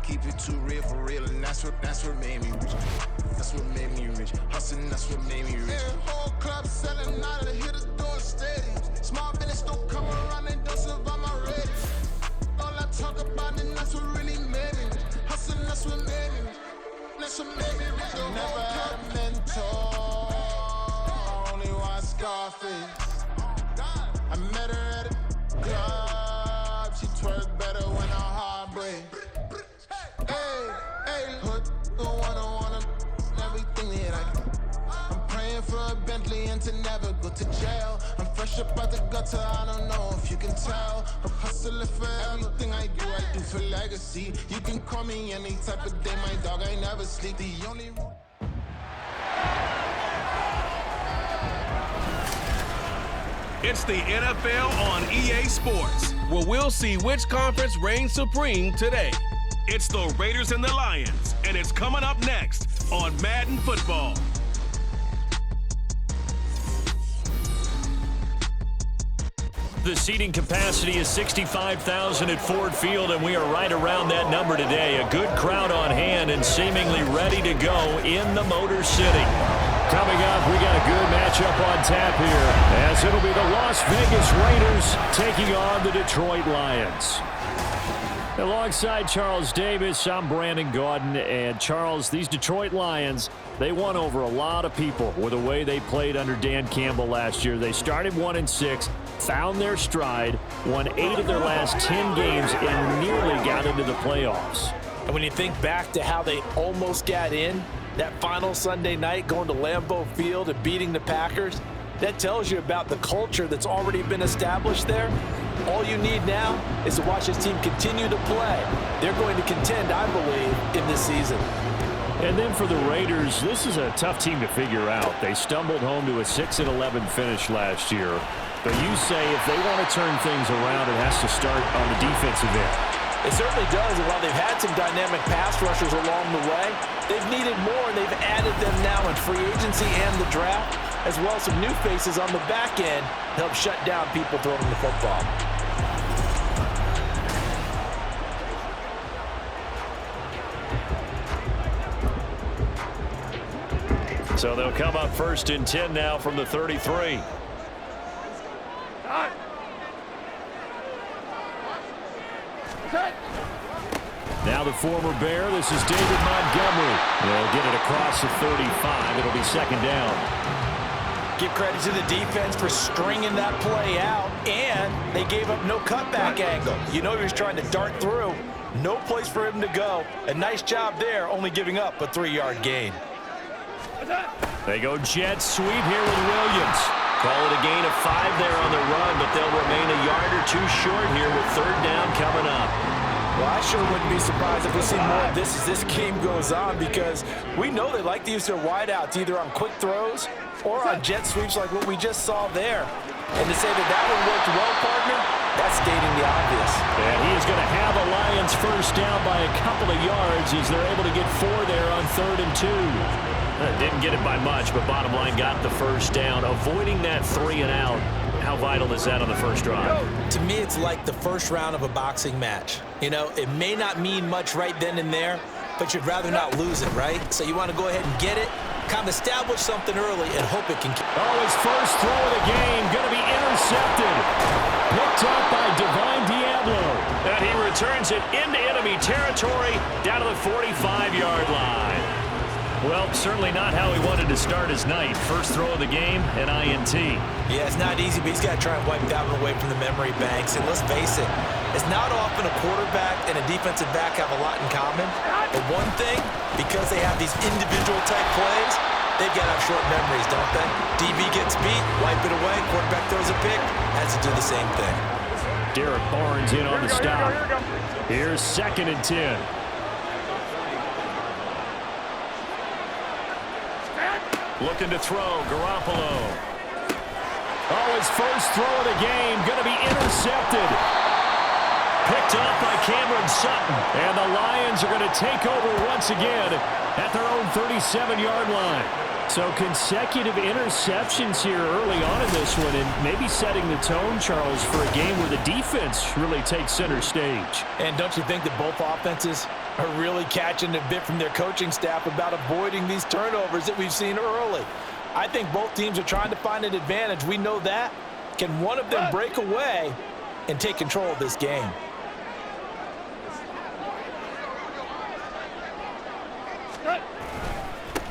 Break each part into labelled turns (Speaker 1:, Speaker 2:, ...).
Speaker 1: keep it too real for real, and that's what made me rich. That's what made me rich. Hustling, that's what made me rich. Yeah, whole club selling out of the hitters doing stadiums. Small business don't come around, they don't survive my ratings. All I talk about, and that's what really made me rich. Hustling, that's what made me rich. That's what made me rich. Never had a mentor, only watch Scarface. I met her at a club, she twerk better when her heart breaks. Hey, hood, wanna everything that I can. I'm praying for a Bentley and to never go to jail. I'm fresh up out the gutter, I don't know if you can tell. I'm hustling for everything I do for legacy. You can call me any type of day, my dog, I never sleep. The only
Speaker 2: It's the NFL on EA Sports, where we'll see which conference reigns supreme today. It's the Raiders and the Lions, and it's coming up next on Madden Football.
Speaker 3: The seating capacity is 65,000 at Ford Field, and we are right around that number today. A good crowd on hand and seemingly ready to go in the Motor City. Coming up, we got a good matchup on tap here, as it'll be the Las Vegas Raiders taking on the Detroit Lions. Alongside Charles Davis, I'm Brandon Gaudin. And Charles, these Detroit Lions, they won over a lot of people with the way they played under Dan Campbell last year. They started 1-6, found their stride, won 8 of their last 10 games, and nearly got into the playoffs.
Speaker 4: And when you think back to how they almost got in, that final Sunday night going to Lambeau Field and beating the Packers, that tells you about the culture that's already been established there. All you need now is to watch this team continue to play. They're going to contend, I believe, in this season.
Speaker 3: And then for the Raiders, this is a tough team to figure out. They stumbled home to a 6-11 finish last year. But you say if they want to turn things around, it has to start on the defensive end.
Speaker 4: It certainly does, and while they've had some dynamic pass rushers along the way, they've needed more, and they've added them now in free agency and the draft, as well as some new faces on the back end to help shut down people throwing the football.
Speaker 3: So they'll come up 1st and 10 now from the 33. Now the former Bear, this is David Montgomery. They'll get it across the 35. It'll be 2nd down.
Speaker 4: Give credit to the defense for stringing that play out, and they gave up no cutback angle. You know he was trying to dart through. No place for him to go. A nice job there, only giving up a 3-yard gain.
Speaker 3: They go jet sweep here with Williams. Call it a gain of 5 there on the run, but they'll remain a yard or 2 short here with 3rd down coming up.
Speaker 4: Well, I sure wouldn't be surprised if we see more of this as this game goes on, because we know they like to use their wideouts either on quick throws or on jet sweeps like what we just saw there. And to say that one worked well, partner, that's stating the obvious.
Speaker 3: And he is going to have a Lions 1st down by a couple of yards as they're able to get 4 there on 3rd and 2. Didn't get it by much, but bottom line got the 1st down. Avoiding that 3 and out. How vital is that on the first drive?
Speaker 4: To me, it's like the first round of a boxing match. You know, it may not mean much right then and there, but you'd rather not lose it, right? So you want to go ahead and get it, kind of establish something early, and hope it can.
Speaker 3: Oh, his first throw of the game going to be intercepted. Picked up by Divine Diablo. And he returns it into enemy territory down to the 45-yard line. Well, certainly not how he wanted to start his night. First throw of the game, an INT.
Speaker 4: Yeah, it's not easy, but he's got to try and wipe that one away from the memory banks. And let's face it, it's not often a quarterback and a defensive back have a lot in common. But one thing, because they have these individual type plays, they've got to have short memories, don't they? DB gets beat, wipe it away, quarterback throws a pick, has to do the same thing.
Speaker 3: Derek Barnes in on the stop. Here's 2nd and 10. Looking to throw, Garoppolo. Oh, his first throw of the game, going to be intercepted. picked off by Cameron Sutton. And the Lions are going to take over once again at their own 37-yard line. So consecutive interceptions here early on in this one, and maybe setting the tone, Charles, for a game where the defense really takes center stage.
Speaker 4: And don't you think that both offenses are really catching a bit from their coaching staff about avoiding these turnovers that we've seen early? I think both teams are trying to find an advantage. We know that. Can one of them break away and take control of this game?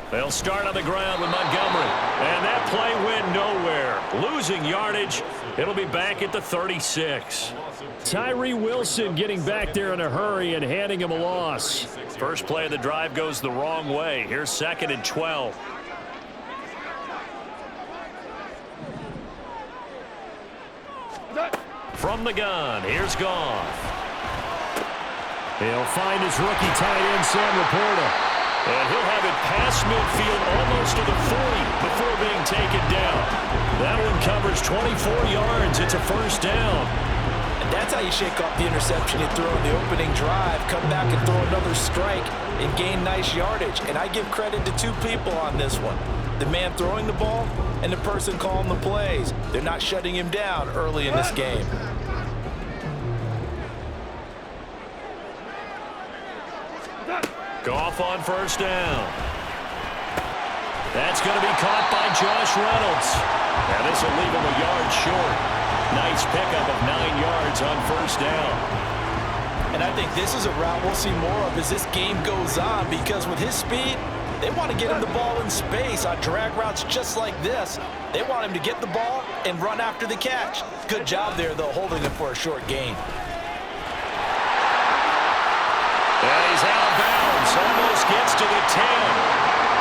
Speaker 3: They'll start on the ground with Montgomery. And that play went nowhere. Losing yardage. It'll be back at the 36. Tyree Wilson getting back there in a hurry and handing him a loss. First play of the drive goes the wrong way. Here's 2nd and 12. From the gun, here's Goff. He'll find his rookie tight end, Sam Laporta. And he'll have it past midfield almost to the 40 before being taken down. That one covers 24 yards. It's a first down.
Speaker 4: And that's how you shake off the interception you throw in the opening drive. Come back and throw another strike and gain nice yardage. And I give credit to two people on this one. The man throwing the ball and the person calling the plays. They're not shutting him down early in this game.
Speaker 3: Goff on first down. That's going to be caught by Josh Reynolds. And this will leave him a yard short. Nice pickup of 9 yards on first down.
Speaker 4: And I think this is a route we'll see more of as this game goes on, because with his speed, they want to get him the ball in space on drag routes just like this. They want him to get the ball and run after the catch. Good job there, though, holding him for a short gain.
Speaker 3: And he's out of bounds. Almost gets to the 10.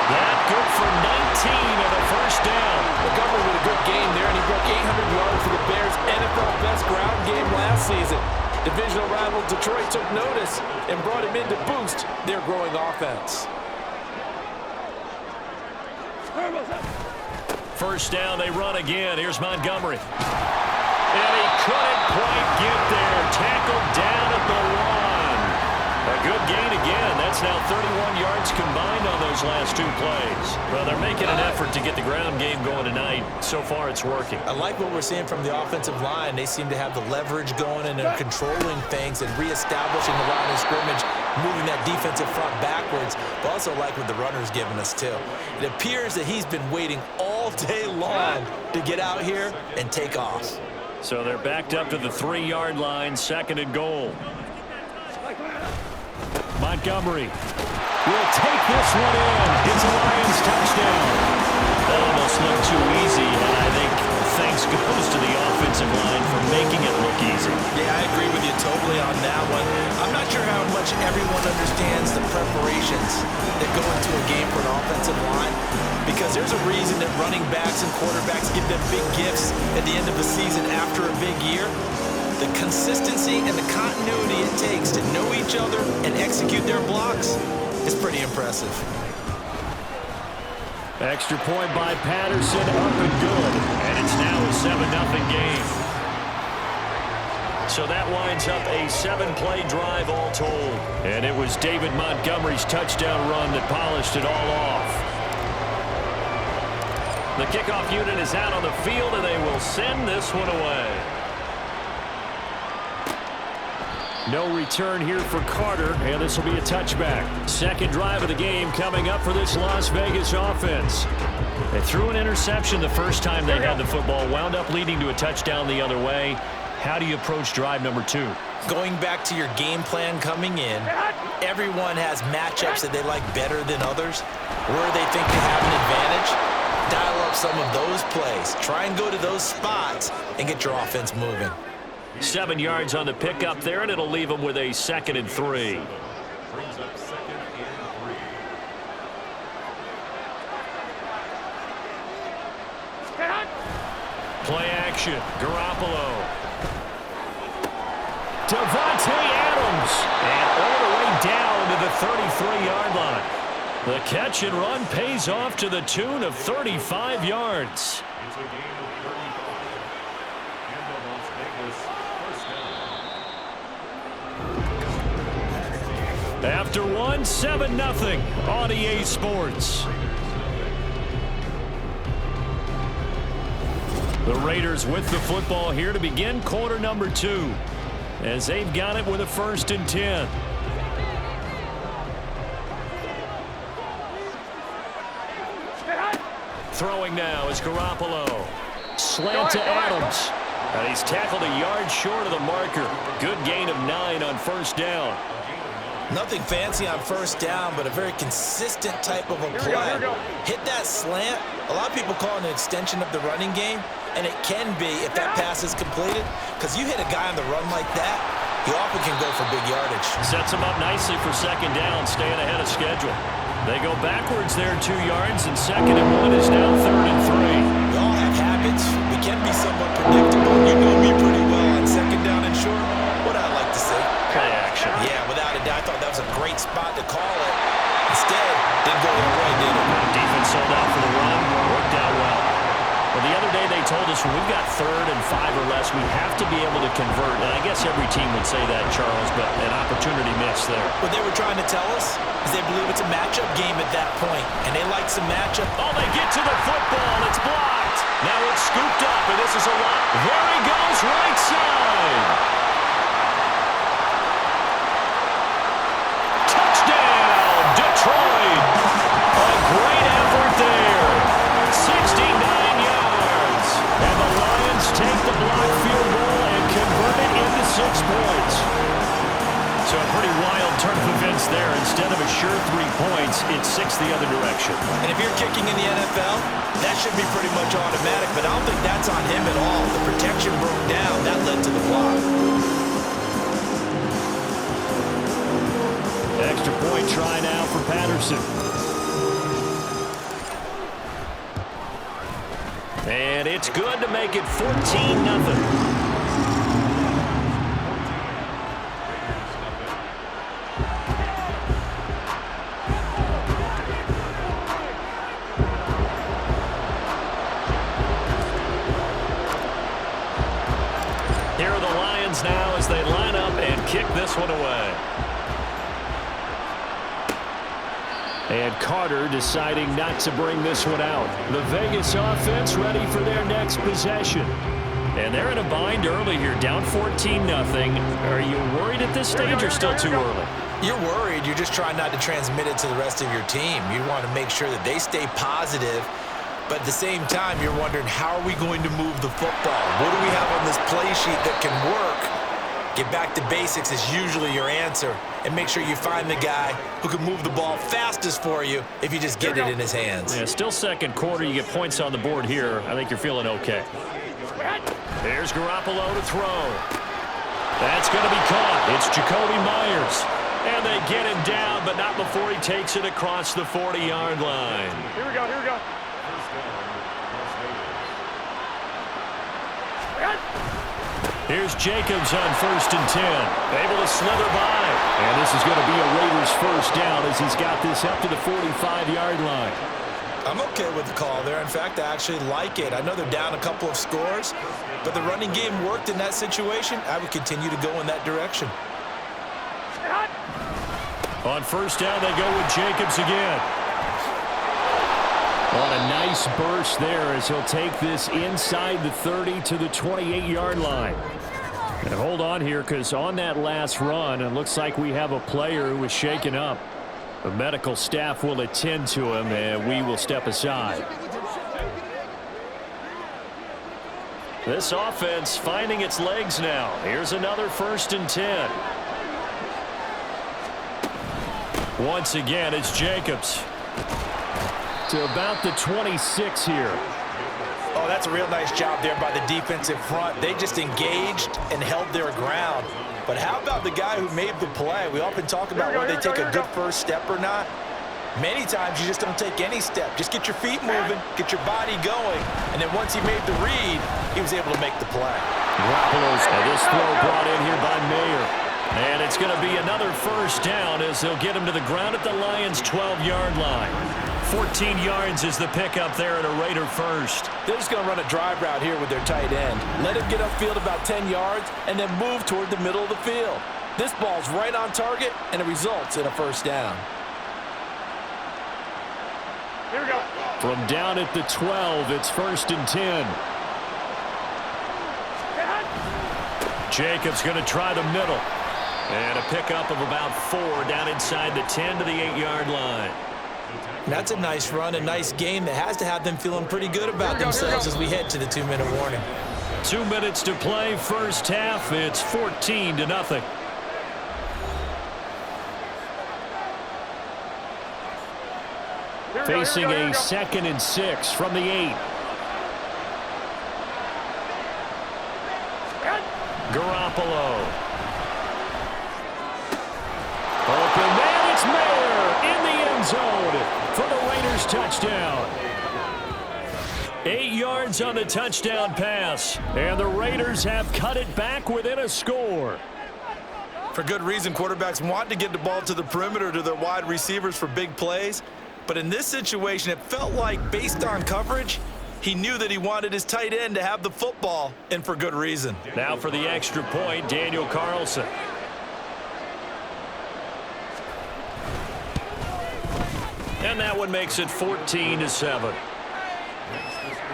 Speaker 3: That good for 19 and a first down.
Speaker 4: Montgomery with a good game there, and he broke 800 yards for the Bears' NFL best ground game last season. Divisional rival Detroit took notice and brought him in to boost their growing offense.
Speaker 3: First down, they run again. Here's Montgomery. And he couldn't quite get there. Tackled down at the 1. A good gain again. That's now 31 yards combined on those last 2 plays. Well, they're making an effort to get the ground game going tonight. So far, it's working.
Speaker 4: I like what we're seeing from the offensive line. They seem to have the leverage going, and they're controlling things and reestablishing the line of scrimmage, moving that defensive front backwards. But also like what the runner's giving us, too. It appears that he's been waiting all day long to get out here and take off.
Speaker 3: So they're backed up to the 3-yard line, 2nd and goal. Montgomery will take this one in. It's a Lions touchdown. That almost looked too easy, and I think thanks goes to the offensive line for making it look easy.
Speaker 4: Yeah, I agree with you totally on that one. I'm not sure how much everyone understands the preparations that go into a game for an offensive line, because there's a reason that running backs and quarterbacks give them big gifts at the end of the season after a big year. The consistency and the continuity it takes to know each other and execute their blocks is pretty impressive.
Speaker 3: Extra point by Patterson, up and good. And it's now a 7-0 game. So that winds up a 7-play drive all told. And it was David Montgomery's touchdown run that polished it all off. The kickoff unit is out on the field, and they will send this one away. No return here for Carter, and this will be a touchback. Second drive of the game coming up for this Las Vegas offense. They threw an interception the first time they had the football, wound up leading to a touchdown the other way. How do you approach drive number 2?
Speaker 4: Going back to your game plan coming in, everyone has matchups that they like better than others, where they think they have an advantage. Dial up some of those plays. Try and go to those spots and get your offense moving.
Speaker 3: 7 yards on the pickup there, and it'll leave them with a 2nd and 3. Play action. Garoppolo. Devontae Adams. And all the way down to the 33-yard line. The catch and run pays off to the tune of 35 yards. After one, 7-0 on EA Sports. The Raiders with the football here to begin quarter number 2, as they've got it with a 1st and 10. Throwing now is Garoppolo. Slant to Adams. And he's tackled a yard short of the marker. Good gain of 9 on 1st down.
Speaker 4: Nothing fancy on 1st down, but a very consistent type of a play. Hit that slant. A lot of people call it an extension of the running game, and it can be if that pass is completed, because you hit a guy on the run like that, he often can go for big yardage.
Speaker 3: Sets him up nicely for 2nd down, staying ahead of schedule. They go backwards there 2 yards, and 2nd and 1 is now 3rd and 3.
Speaker 4: We all have habits. We can be somewhat predictable. You know me pretty well on 2nd down and short. What I like to say.
Speaker 3: Play action.
Speaker 4: Yeah, without a doubt. I thought that was a great spot to call it. Instead, didn't go their way, did it?
Speaker 3: Defense sold out for the run. Worked out well. Well, the other day they told us when we've got 3rd and 5 or less, we have to be able to convert. And I guess every team would say that, Charles, but an opportunity missed there.
Speaker 4: What they were trying to tell us is they believe it's a matchup game at that point, and they like some matchup.
Speaker 3: Oh, they get to the football. It's blocked. Now it's scooped up, and this is a lot. There he goes, right side. Touchdown, Detroit. A great effort there. 69 yards. And the Lions take the blocked field goal and convert it into 6 points. So a pretty wild turn of events there. Instead of a sure 3 points, it's 6 the other direction.
Speaker 4: And if you're kicking in the NFL, that should be pretty much automatic, but I don't think that's on him at all. The protection broke down. That led to the block.
Speaker 3: Extra point try now for Patterson. And it's good to make it 14-0. Here are the Lions now as they line up and kick this one away. And Carter deciding not to bring this one out. The Vegas offense ready for their next possession. And they're in a bind early here, down 14-0. Are you worried at this stage or still too early?
Speaker 4: You're worried. You're just trying not to transmit it to the rest of your team. You want to make sure that they stay positive. But at the same time, you're wondering, how are we going to move the football? What do we have on this play sheet that can work? Get back to basics is usually your answer. And make sure you find the guy who can move the ball fastest for you if you just get it in his hands.
Speaker 3: Yeah, still 2nd quarter. You get points on the board here. I think you're feeling okay. There's Garoppolo to throw. That's going to be caught. It's Jacoby Myers. And they get him down, but not before he takes it across the 40-yard line.
Speaker 5: Here we go, here we go.
Speaker 3: Here's Jacobs on 1st and 10. Able to slither by. And this is going to be a Raiders 1st down as he's got this up to the 45-yard line.
Speaker 4: I'm okay with the call there. In fact, I actually like it. I know they're down a couple of scores, but the running game worked in that situation. I would continue to go in that direction.
Speaker 3: On 1st down, they go with Jacobs again. On a nice burst there as he'll take this inside the 30 to the 28-yard line. And hold on here, because on that last run, it looks like we have a player who was shaken up. The medical staff will attend to him, and we will step aside. This offense finding its legs now. Here's another 1st and 10. Once again, it's Jacobs. To about the 26 here.
Speaker 4: Oh, that's a real nice job there by the defensive front. They just engaged and held their ground. But how about the guy who made the play? We often talk about whether they take a good first step or not. Many times you just don't take any step. Just get your feet moving, get your body going, and then once he made the read, he was able to make the play.
Speaker 3: And this throw brought in here by Mayer. And it's going to be another 1st down as they'll get him to the ground at the Lions' 12-yard line. 14 yards is the pickup there at a Raider 1st.
Speaker 6: They're just going to run a drive route here with their tight end. Let him get upfield about 10 yards and then move toward the middle of the field.
Speaker 4: This ball's right on target, and it results in a first down.
Speaker 3: Here we go. From down at the 12, it's 1st and 10. Jacobs going to try the middle. And a pickup of about 4 down inside the 10 to the 8-yard line.
Speaker 4: That's a nice run, a nice game that has to have them feeling pretty good about themselves as we head to the 2-minute warning.
Speaker 3: 2 minutes to play, first half. It's 14-0. Facing a 2nd and 6 from the 8. Garoppolo. Open man, it's Mayer in the end zone for the Raiders touchdown. 8 yards on the touchdown pass, and the Raiders have cut it back within a score.
Speaker 4: For good reason, quarterbacks want to get the ball to the perimeter to their wide receivers for big plays. But in this situation, it felt like, based on coverage, he knew that he wanted his tight end to have the football, and for good reason. Now for the extra point, Daniel Carlson. And that one makes it 14-7.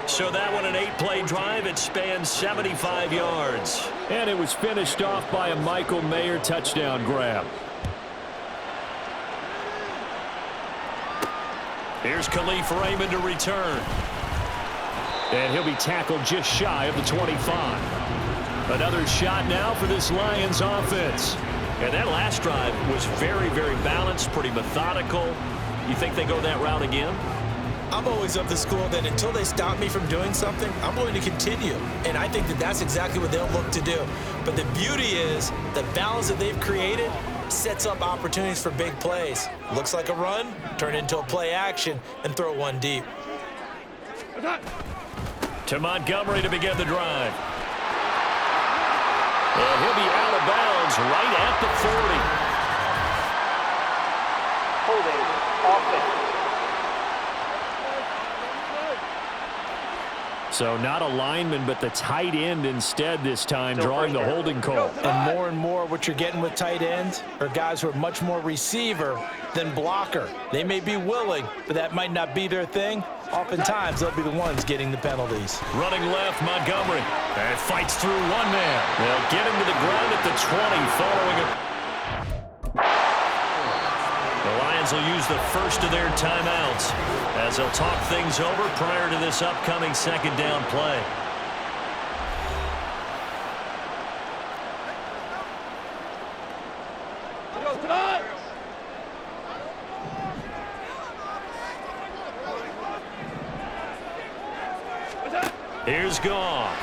Speaker 4: So that one, an 8-play drive. It spans 75 yards. And it was finished off by a Michael Mayer touchdown grab. Here's Khalif Raymond to return. And he'll be tackled just shy of the 25. Another shot now for this Lions offense. And that last drive was very, very balanced, pretty methodical. You think they go that route again? I'm always of the school that until they stop me from doing something, I'm going to continue. And I think that that's exactly what they'll look to do. But the beauty is the balance that they've created sets up opportunities for big plays. Looks like a run, turn into a play action, and throw one deep. To Montgomery to begin the drive. And he'll be out of bounds right at the 40.
Speaker 5: Holding, offense.
Speaker 3: So not a lineman, but the tight end instead this time, drawing the holding call.
Speaker 4: And more what you're getting with tight ends are guys who are much more receiver than blocker. They may be willing, but that might not be their thing. Oftentimes, they'll be the ones getting the penalties.
Speaker 3: Running left, Montgomery. And fights through one man. They'll get him to the ground at the 20 following it. The Lions will use the first of their timeouts as they'll talk things over prior to this upcoming second down play. Here's Goff.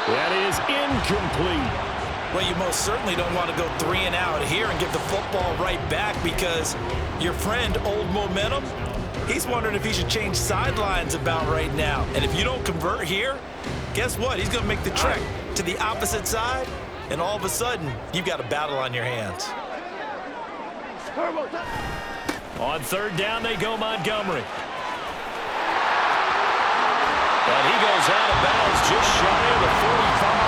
Speaker 3: That is incomplete.
Speaker 4: Well, you most certainly don't want to go 3 and out here and give the football right back because your friend, Old Momentum, he's wondering if he should change sidelines about right now. And if you don't convert here, guess what? He's going to make the trek to the opposite side, and all of a sudden, you've got a battle on your hands.
Speaker 3: On third down, they go Montgomery. And he goes out of bounds just shy of the 45.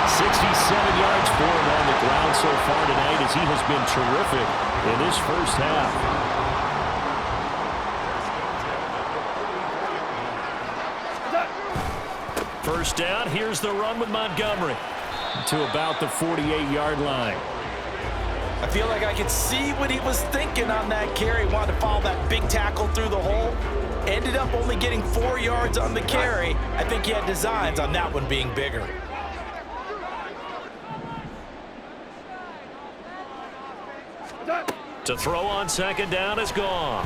Speaker 3: 67 yards for him on the ground so far tonight as he has been terrific in this first half. First down, here's the run with Montgomery to about the 48-yard line.
Speaker 4: I feel like I could see what he was thinking on that carry. Wanted to follow that big tackle through the hole. Ended up only getting 4 yards on the carry. I think he had designs on that one being bigger.
Speaker 3: To throw on second down is Goff.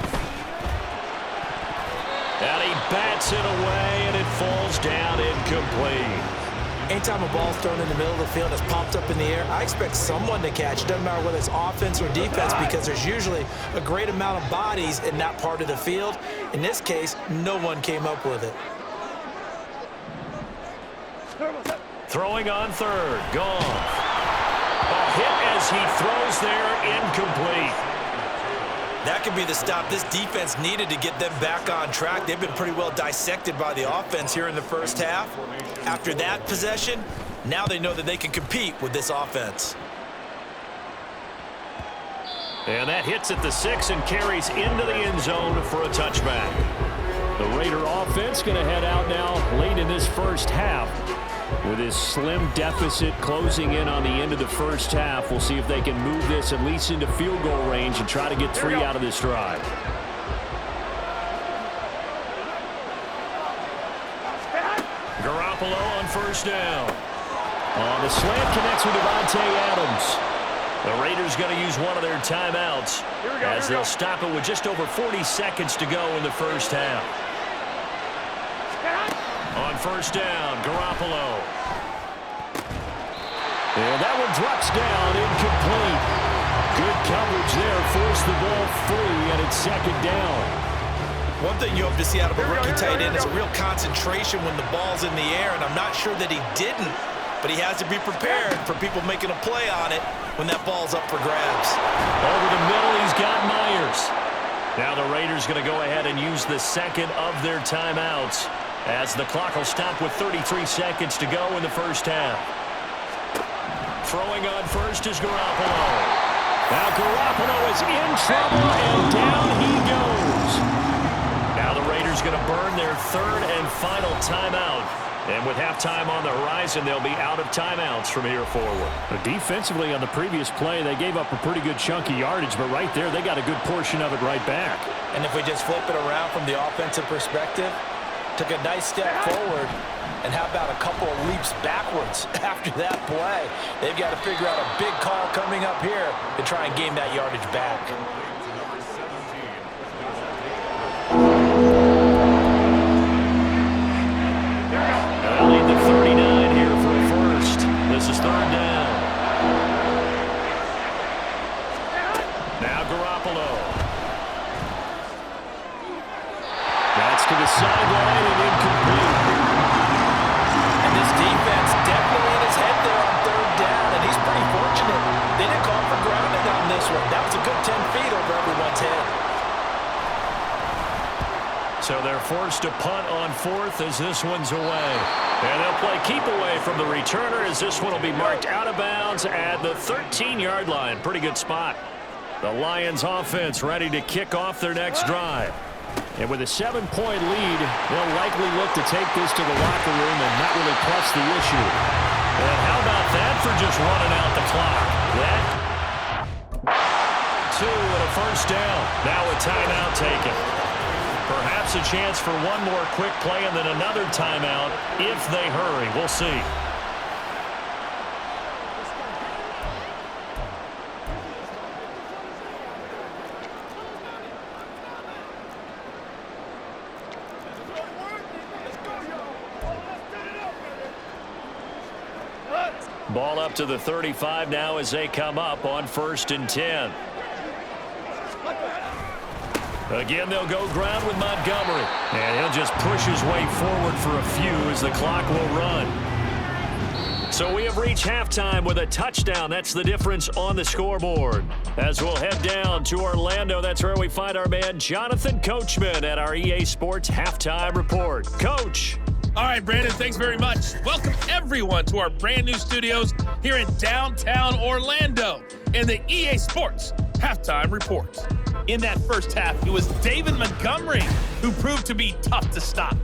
Speaker 3: And he bats it away, and it falls down incomplete.
Speaker 4: Anytime a ball's thrown in the middle of the field that's popped up in the air, I expect someone to catch. It doesn't matter whether it's offense or defense because there's usually a great amount of bodies in that part of the field. In this case, no one came up with it.
Speaker 3: Throwing on third, Goff. A hit as he throws there, incomplete.
Speaker 4: That could be the stop this defense needed to get them back on track. They've been pretty well dissected by the offense here in the first half. After that possession, Now they know that they can compete with this offense.
Speaker 3: And that hits at the 6 and carries into the end zone for a touchback. The Raider offense going to head out now late in this first half. With this slim deficit closing in on the end of the first half, we'll see if they can move this at least into field goal range and try to get 3 out of this drive. Garoppolo on first down. On the slant, connects with Devontae Adams. The Raiders going to use one of their timeouts as they'll stop it with just over 40 seconds to go in the first half. On first down, Garoppolo. And that one drops down, incomplete. Good coverage there, forced the ball free, and it's second down.
Speaker 4: One thing you hope to see out of a rookie tight end is a real concentration when the ball's in the air, and I'm not sure that he didn't, but he has to be prepared for people making a play on it when that ball's up for grabs.
Speaker 3: Over the middle, he's got Myers. Now the Raiders going to go ahead and use the second of their timeouts as the clock will stop with 33 seconds to go in the first half. Throwing on first is Garoppolo. Now Garoppolo is in trouble, and down he goes. Now the Raiders going to burn their third and final timeout. And with halftime on the horizon, they'll be out of timeouts from here forward. Defensively on the previous play, they gave up a pretty good chunk of yardage, but right there, they got a good portion of it right back.
Speaker 4: And if we just flip it around from the offensive perspective, took a nice step forward, and how about a couple of leaps backwards after that play? They've got to figure out a big call coming up here to try and gain that yardage back.
Speaker 3: They'll need the 39 here for a first. This is third down. Now Garoppolo. That's to the sideline and incomplete.
Speaker 4: And this defense definitely in his head there on third down, and he's pretty fortunate. They didn't call for grounding on this one. That was a good 10 feet over everyone's head.
Speaker 3: So they're forced to punt on fourth as this one's away. And they'll play keep away from the returner as this one will be marked out of bounds at the 13-yard line. Pretty good spot. The Lions offense ready to kick off their next drive. And with a 7-point lead, they'll likely look to take this to the locker room and not really press the issue. And how about that for just running out the clock? That 2 and a first down. Now a timeout taken. Perhaps a chance for one more quick play and then another timeout if they hurry. We'll see. Ball up to the 35 now as they come up on 1st and 10. Again, they'll go ground with Montgomery. And he'll just push his way forward for a few as the clock will run. So we have reached halftime with a touchdown. That's the difference on the scoreboard. As we'll head down to Orlando, that's where we find our man Jonathan Coachman at our EA Sports Halftime Report. Coach.
Speaker 5: All right, Brandon, thanks very much. Welcome, everyone, to our brand new studios here in downtown Orlando in the EA Sports Halftime Report. In that first half, it was David Montgomery who proved to be tough to stop.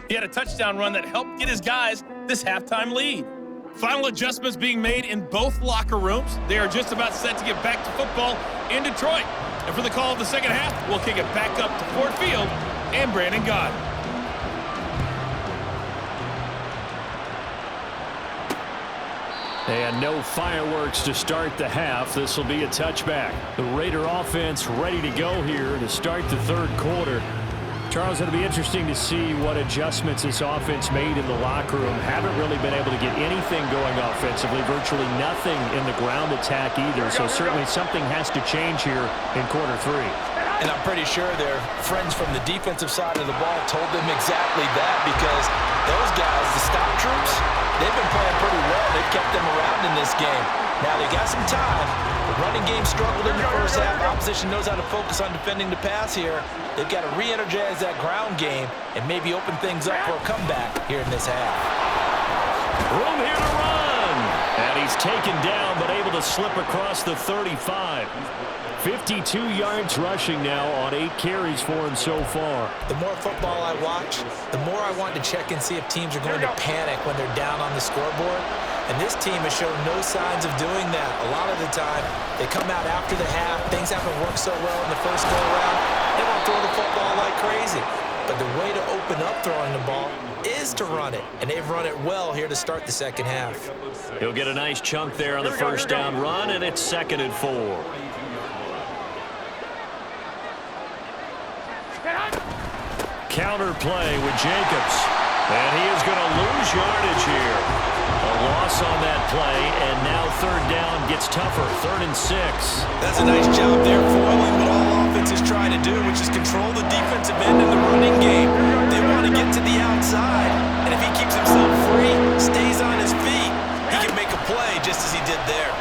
Speaker 5: He had a touchdown run that helped get his guys this halftime lead. Final adjustments being made in both locker rooms. They are just about set to get back to football in Detroit. And for the call of the second half, we'll kick it back up to Ford Field and Brandon Gott.
Speaker 3: And no fireworks to start the half. This will be a touchback. The Raider offense ready to go here to start the third quarter. Charles, it'll be interesting to see what adjustments this offense made in the locker room. Haven't really been able to get anything going offensively. Virtually nothing in the ground attack either. So certainly something has to change here in quarter 3.
Speaker 4: And I'm pretty sure their friends from the defensive side of the ball told them exactly that, because those guys, the stop troops, they've been playing pretty well. They've kept them around in this game. Now they got some time. The running game struggled in the first half. Opposition knows how to focus on defending the pass here. They've got to re-energize that ground game and maybe open things up for a comeback here in this half.
Speaker 3: Room here to run. And he's taken down, but able to slip across the 35. 52 yards rushing now on 8 carries for him so far.
Speaker 4: The more football I watch, the more I want to check and see if teams are going to panic when they're down on the scoreboard. And this team has shown no signs of doing that. A lot of the time, they come out after the half. Things haven't worked so well in the first go-around. They won't throw the football like crazy. But the way to open up throwing the ball is to run it. And they've run it well here to start the second half.
Speaker 3: He'll get a nice chunk there on the first down run, and it's 2nd and 4. Counter play with Jacobs. And he is going to lose yardage here. A loss on that play, and now 3rd down gets tougher. 3rd and 6.
Speaker 4: That's a nice job there, foiling what all offenses try to do, which is control the defensive end in the running game. They want to get to the outside, and if he keeps himself free, stays on his feet, he can make a play just as he did there.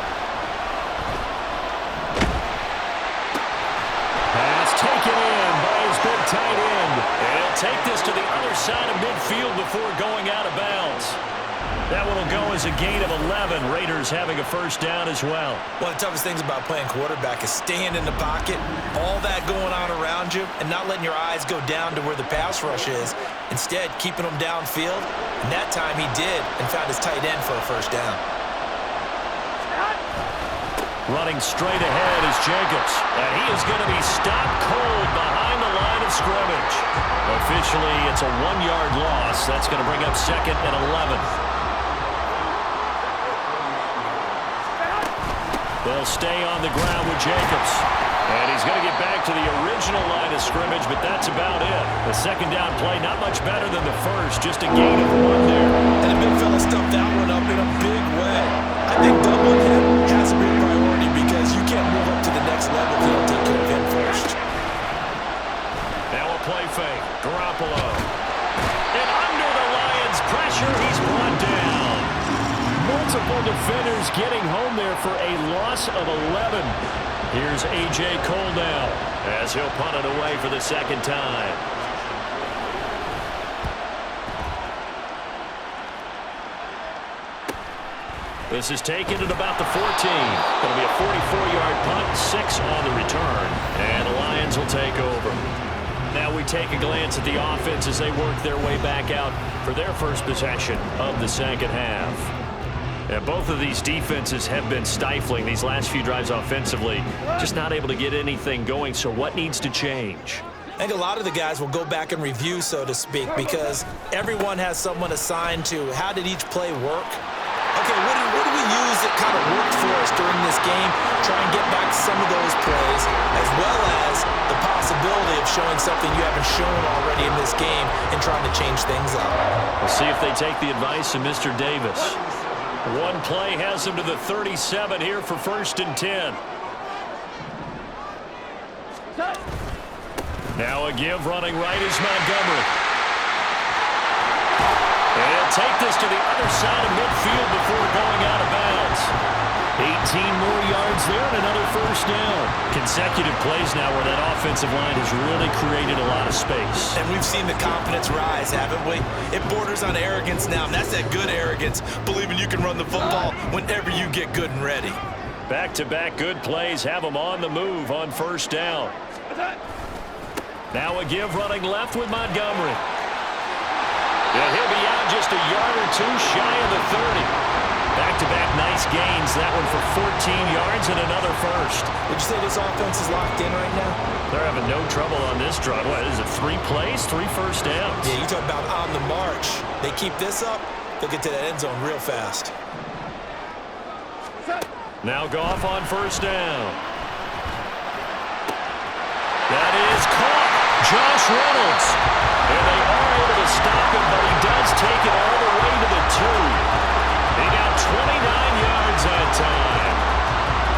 Speaker 3: Pass taken in by his big tight end. And he'll take this to the other side of midfield before going out of bounds. That one will go as a gain of 11. Raiders having a first down as well.
Speaker 4: One of the toughest things about playing quarterback is staying in the pocket, all that going on around you, and not letting your eyes go down to where the pass rush is. Instead, keeping them downfield, and that time he did and found his tight end for a first down.
Speaker 3: Running straight ahead is Jacobs, and he is going to be stopped cold behind the line of scrimmage. Officially, it's a 1-yard loss. That's going to bring up 2nd and 11. They'll stay on the ground with Jacobs. And he's going to get back to the original line of scrimmage, but that's about it. The second down play, not much better than the first, just a gain of 1 there.
Speaker 4: And the big fella stuffed that one up in a big way. I think doubling him has to be a priority because you can't move up to the next level if you don't take care of him first.
Speaker 3: Now a play fake. Garoppolo. And under the Lions' pressure, he's brought down. Multiple defenders getting home there for a loss of 11. Here's A.J. Cole now as he'll punt it away for the second time. This is taken at about the 14. It'll be a 44-yard punt, 6 on the return, and the Lions will take over. Now we take a glance at the offense as they work their way back out for their first possession of the second half. And both of these defenses have been stifling these last few drives offensively, just not able to get anything going. So what needs to change?
Speaker 4: I think a lot of the guys will go back and review, so to speak, because everyone has someone assigned to how did each play work. Okay, what do we use that kind of worked for us during this game? Try and get back some of those plays, as well as the possibility of showing something you haven't shown already in this game and trying to change things up.
Speaker 3: We'll see if they take the advice of Mr. Davis. One play has him to the 37 here for 1st and 10. Now a give running right is Montgomery. And he'll take this to the other side of midfield before going out of bounds. 18 more yards there and another first down. Consecutive plays now where that offensive line has really created a lot of space.
Speaker 4: And we've seen the confidence rise, haven't we? It borders on arrogance now, and that's that good arrogance, believing you can run the football whenever you get good and ready.
Speaker 3: Back-to-back good plays have them on the move on first down. Now a give running left with Montgomery. And he'll be out just a yard or two shy of the 30. Back-to-back nice gains. That one for 14 yards and another first.
Speaker 4: Would you say this offense is locked in right now?
Speaker 3: They're having no trouble on this drive. What is it, 3 plays, 3 first downs?
Speaker 4: Yeah, you talk about on the march. They keep this up, they'll get to that end zone real fast.
Speaker 3: Now Goff on first down. That is caught. Josh Reynolds. And they are able to stop him, but he does take it all the way to the 2. They got 29 yards that time.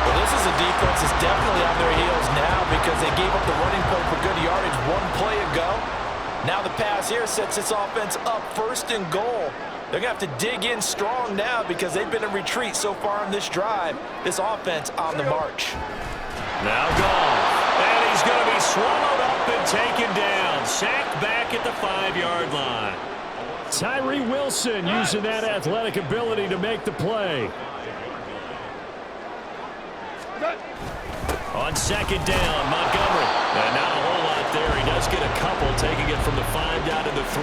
Speaker 4: Well, this is a defense that's definitely on their heels now because they gave up the running play for good yardage 1 play ago. Now the pass here sets this offense up 1st and goal. They're going to have to dig in strong now because they've been in retreat so far in this drive. This offense on the march.
Speaker 3: Now Goff. And he's going to be swallowed up and taken down. Sacked back at the 5-yard line. Tyree Wilson using that athletic ability to make the play. On second down, Montgomery. And not a whole lot there. He does get a couple, taking it from the 5 down to the 3.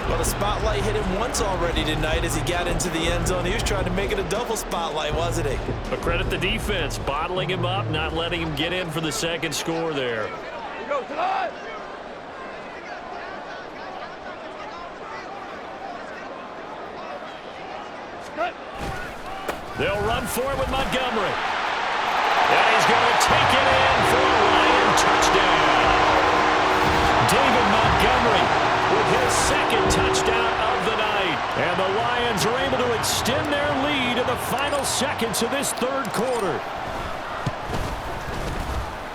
Speaker 4: Well, the spotlight hit him once already tonight as he got into the end zone. He was trying to make it a double spotlight, wasn't he?
Speaker 3: But credit the defense, bottling him up, not letting him get in for the second score there. They'll run for it with Montgomery. And he's going to take it in for a Lion touchdown. David Montgomery with his second touchdown of the night. And the Lions are able to extend their lead in the final seconds of this third quarter.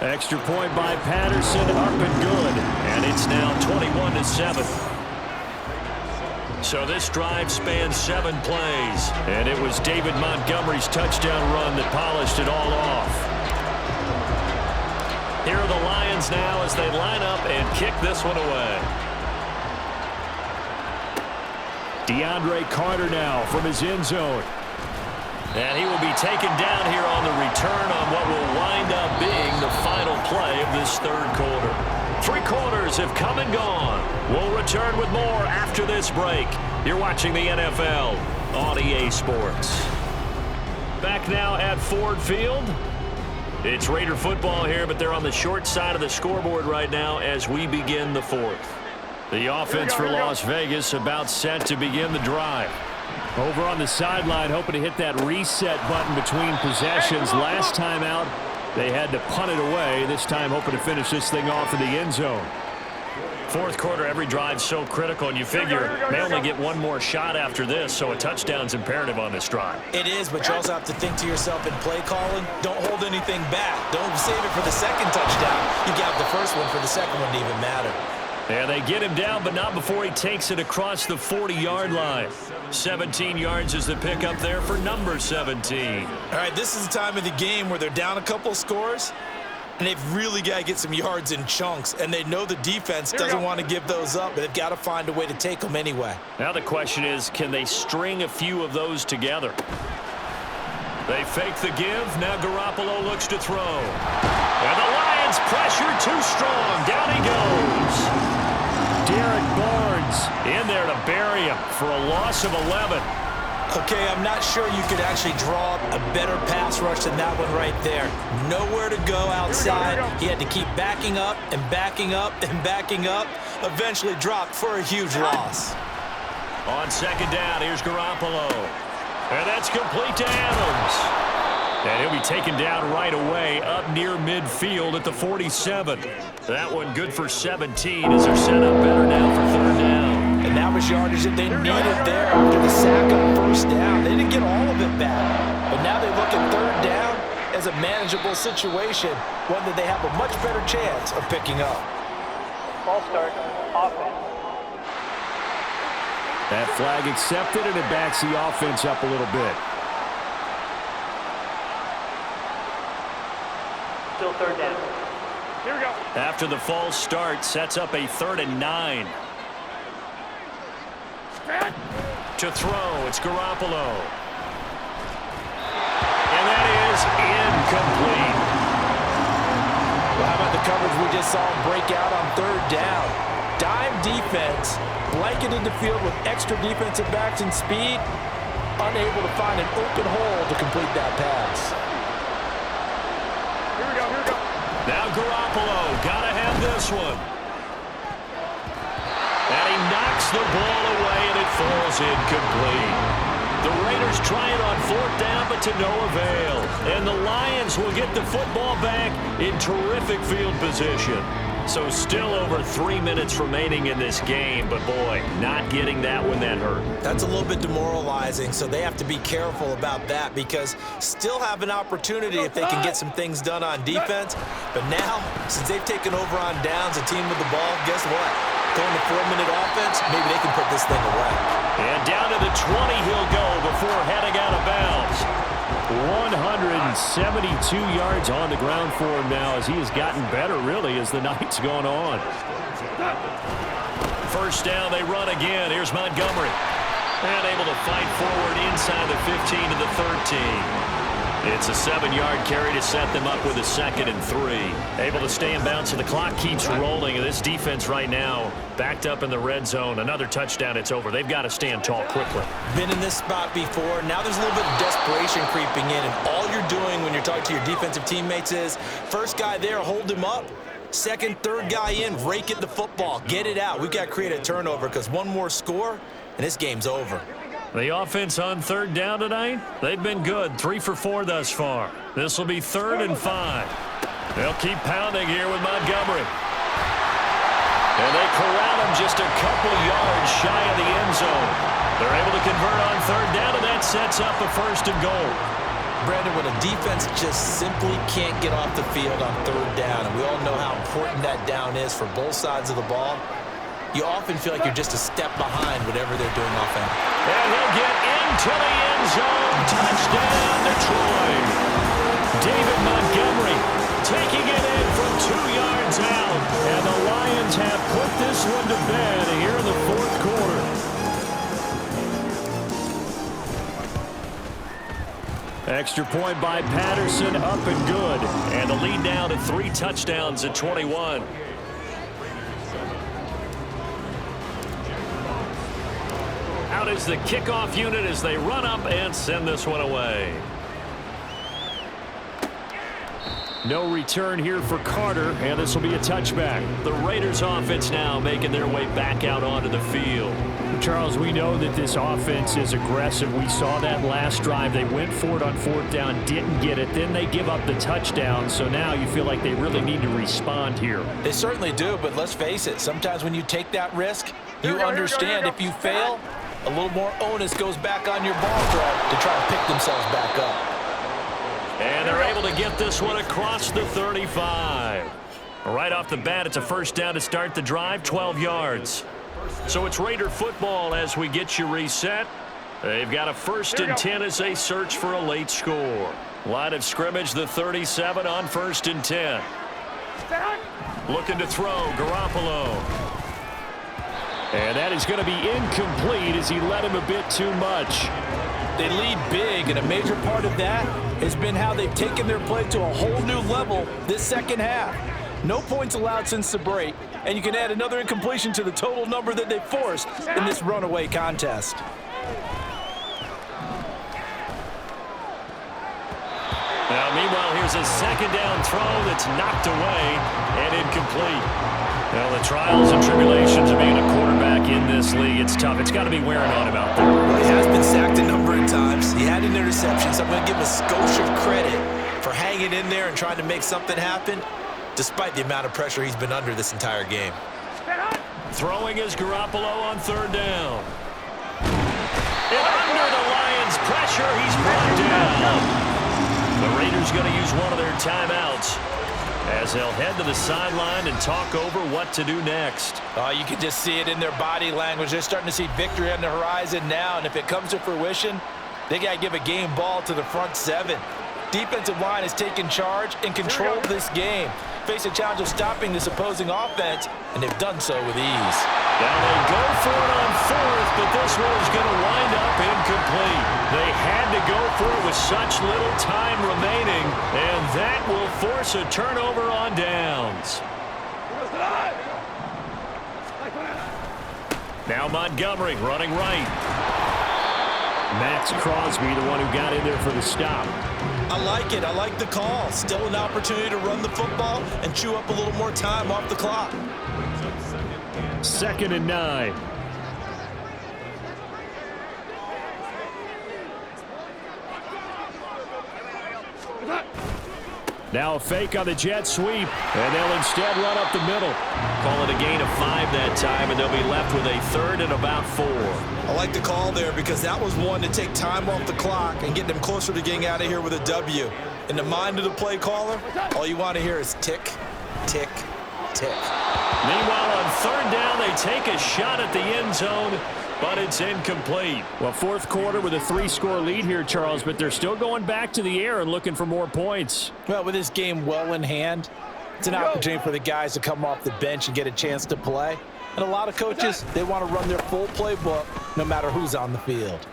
Speaker 3: Extra point by Patterson, up and good. And it's now 21-7. So this drive spans 7 plays, and it was David Montgomery's touchdown run that polished it all off. Here are the Lions now as they line up and kick this one away. DeAndre Carter now from his end zone. And he will be taken down here on the return on what will wind up being the final play of this third quarter. 3 quarters have come and gone. We'll return with more after this break. You're watching the NFL on EA Sports. Back now at Ford Field. It's Raider football here, but they're on the short side of the scoreboard right now as we begin the fourth. The offense for Las Vegas about set to begin the drive. Over on the sideline, hoping to hit that reset button between possessions. Last time out, they had to punt it away. This time hoping to finish this thing off in the end zone. Fourth quarter, every drive so critical, and you figure they only get one more shot after this, so a touchdown's imperative on this drive.
Speaker 4: It is, but you also have to think to yourself in play calling, don't hold anything back. Don't save it for the second touchdown. You got the first one for the second one to even matter.
Speaker 3: And they get him down, but not before he takes it across the 40-yard line. 17 yards is the pickup there for number 17.
Speaker 4: All right, this is the time of the game where they're down a couple of scores, and they've really got to get some yards in chunks, and they know the defense doesn't want to give those up, but they've got to find a way to take them anyway.
Speaker 3: Now the question is, can they string a few of those together? They fake the give. Now Garoppolo looks to throw. And the Lions pressure too strong. Down he goes. Derek Barnes in there to bury him for a loss of 11.
Speaker 4: Okay, I'm not sure you could actually draw up a better pass rush than that one right there. Nowhere to go outside. He had to keep backing up and backing up and backing up. Eventually dropped for a huge loss.
Speaker 3: On second down, here's Garoppolo. And that's complete to Adams. And he'll be taken down right away up near midfield at the 47. That one good for 17 as they're set up better now for third down.
Speaker 4: And that was yardage that they needed there after the sack on first down. They didn't get all of it back. But now they look at third down as a manageable situation, one that they have a much better chance of picking up.
Speaker 6: Ball start, offense.
Speaker 3: That flag accepted, and it backs the offense up a little bit.
Speaker 6: Still third down. Here we go.
Speaker 3: After the false start, sets up a 3rd and 9. To throw, it's Garoppolo. And that is incomplete.
Speaker 4: Well, how about the coverage we just saw him break out on third down? Dime defense, blanketed the field with extra defensive backs and speed, unable to find an open hole to complete that pass.
Speaker 6: Here we go, here we go.
Speaker 3: Now Garoppolo, gotta have this one. And he knocks the ball away, and it falls incomplete. The Raiders try it on 4th down, but to no avail. And the Lions will get the football back in terrific field position. So still over 3 minutes remaining in this game, but boy, not getting that one that hurt.
Speaker 4: That's a little bit demoralizing, so they have to be careful about that because still have an opportunity if they can get some things done on defense. But now, since they've taken over on downs, a team with the ball, guess what? Going to 4-minute offense, maybe they can put this thing away.
Speaker 3: And down to the 20 he'll go before heading out of bounds. 172 yards on the ground for him now as he has gotten better, really, as the night's gone on. First down, they run again. Here's Montgomery. And able to fight forward inside the 15 to the 13. It's a 7-yard carry to set them up with a 2nd and 3. Able to stay in bounds, so the clock keeps rolling. And this defense right now backed up in the red zone. Another touchdown, it's over. They've got to stand tall quickly.
Speaker 4: Been in this spot before. Now there's a little bit of desperation creeping in. And all you're doing when you're talking to your defensive teammates is, first guy there, hold him up. Second, third guy in, rake at the football. Get it out. We've got to create a turnover because one more score, and this game's over.
Speaker 3: The offense on 3rd down tonight, they've been good. 3 for 4 thus far. This will be 3rd and 5. They'll keep pounding here with Montgomery. And they corral him just a couple yards shy of the end zone. They're able to convert on 3rd down, and that sets up a 1st and goal.
Speaker 4: Brandon, when a defense just simply can't get off the field on 3rd down, and we all know how important that down is for both sides of the ball, you often feel like you're just a step behind whatever they're doing offensively.
Speaker 3: And he'll get into the end zone. Touchdown, Detroit. David Montgomery taking it in from 2 yards out. And the Lions have put this one to bed here in the 4th quarter. Extra point by Patterson, up and good. And the lead now to 3 touchdowns at 21. Out is the kickoff unit as they run up and send this one away. No return here for Carter, and this will be a touchback. The Raiders offense now making their way back out onto the field. Charles, we know that this offense is aggressive. We saw that last drive. They went for it on 4th down, didn't get it. Then they give up the touchdown, so now you feel like they really need to respond here.
Speaker 4: They certainly do, but let's face it, sometimes when you take that risk, you understand if you fail, a little more onus goes back on your ball club to try to pick themselves back up.
Speaker 3: And they're able to get this one across the 35. Right off the bat, it's a 1st down to start the drive, 12 yards. So it's Raider football as we get you reset. They've got a 1st and 10 as they search for a late score. Line of scrimmage, the 37 on 1st and 10. Looking to throw, Garoppolo. And that is going to be incomplete as he led him a bit too much.
Speaker 4: They lead big, and a major part of that has been how they've taken their play to a whole new level this 2nd half. No points allowed since the break, and you can add another incompletion to the total number that they forced in this runaway contest.
Speaker 3: Now, meanwhile, here's a 2nd down throw that's knocked away and incomplete. Well, the trials and tribulations of being a quarterback in this league, it's tough. It's got to be wearing on him out there.
Speaker 4: Well, he has been sacked a number of times. He had an interception, so I'm going to give him a skosh of credit for hanging in there and trying to make something happen, despite the amount of pressure he's been under this entire game.
Speaker 3: Throwing is Garoppolo on 3rd down. And under the Lions' pressure, he's brought down. The Raiders going to use one of their timeouts as they'll head to the sideline and talk over what to do next.
Speaker 4: You can just see it in their body language. They're starting to see victory on the horizon now, and if it comes to fruition, they got to give a game ball to the front 7. Defensive line has taken charge and controlled this game. Face a challenge of stopping this opposing offense, and they've done so with ease.
Speaker 3: Now they go for it on 4th, but this one is going to wind up incomplete. They had to go for it with such little time remaining, and that will force a turnover on downs. Now Montgomery running right. Max Crosby, the one who got in there for the stop.
Speaker 4: I like it. I like the call. Still an opportunity to run the football and chew up a little more time off the clock.
Speaker 3: 2nd and 9. Now a fake on the jet sweep, and they'll instead run up the middle. Call it a gain of 5 that time, and they'll be left with a 3rd and about 4.
Speaker 4: I like the call there because that was one to take time off the clock and get them closer to getting out of here with a W. In the mind of the play caller, all you want to hear is tick, tick, tick.
Speaker 3: Meanwhile, on 3rd down, they take a shot at the end zone, but it's incomplete. Well, 4th quarter with a 3-score lead here, Charles, but they're still going back to the air and looking for more points.
Speaker 4: Well, with this game well in hand, It's an opportunity for the guys to come off the bench and get a chance to play. And a lot of coaches, they want to run their full playbook no matter who's on the field.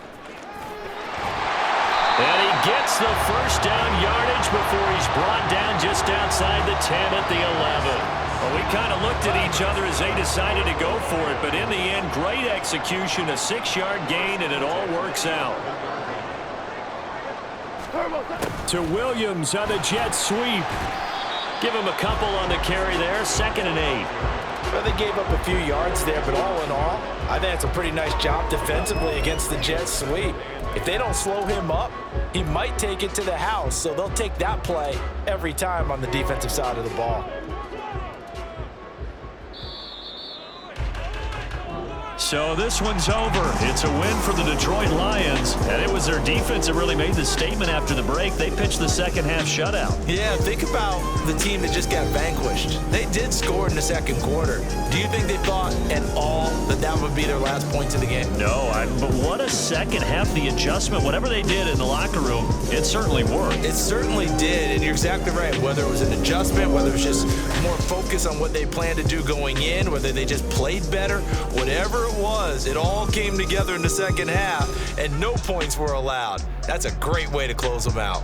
Speaker 3: And he gets the first down yardage before he's brought down just outside the 10 at the 11. Well, we kind of looked at each other as they decided to go for it, but in the end, great execution, a 6-yard gain, and it all works out. To Williams on the jet sweep. Give him a couple on the carry there, 2nd and 8.
Speaker 4: Well, they gave up a few yards there, but all in all, I think it's a pretty nice job defensively against the jet sweep. If they don't slow him up, he might take it to the house, so they'll take that play every time on the defensive side of the ball.
Speaker 3: So this one's over. It's a win for the Detroit Lions, and it was their defense that really made the statement after the break. They pitched the second half shutout.
Speaker 4: Yeah, think about the team that just got vanquished. They did score in the second quarter. Do you think they thought at all that that would be their last points of the game?
Speaker 3: No, but what a second half. The adjustment, whatever they did in the locker room, it certainly worked.
Speaker 4: It certainly did, and you're exactly right. Whether it was an adjustment, whether it was just more focus on what they planned to do going in, whether they just played better, whatever it was, it all came together in the second half, and no points were allowed. That's a great way to close them out.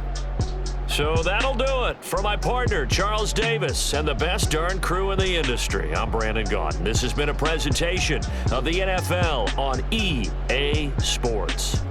Speaker 3: So that'll do it. For my partner, Charles Davis, and the best darn crew in the industry, I'm Brandon Gaudin. This has been a presentation of the NFL on EA Sports.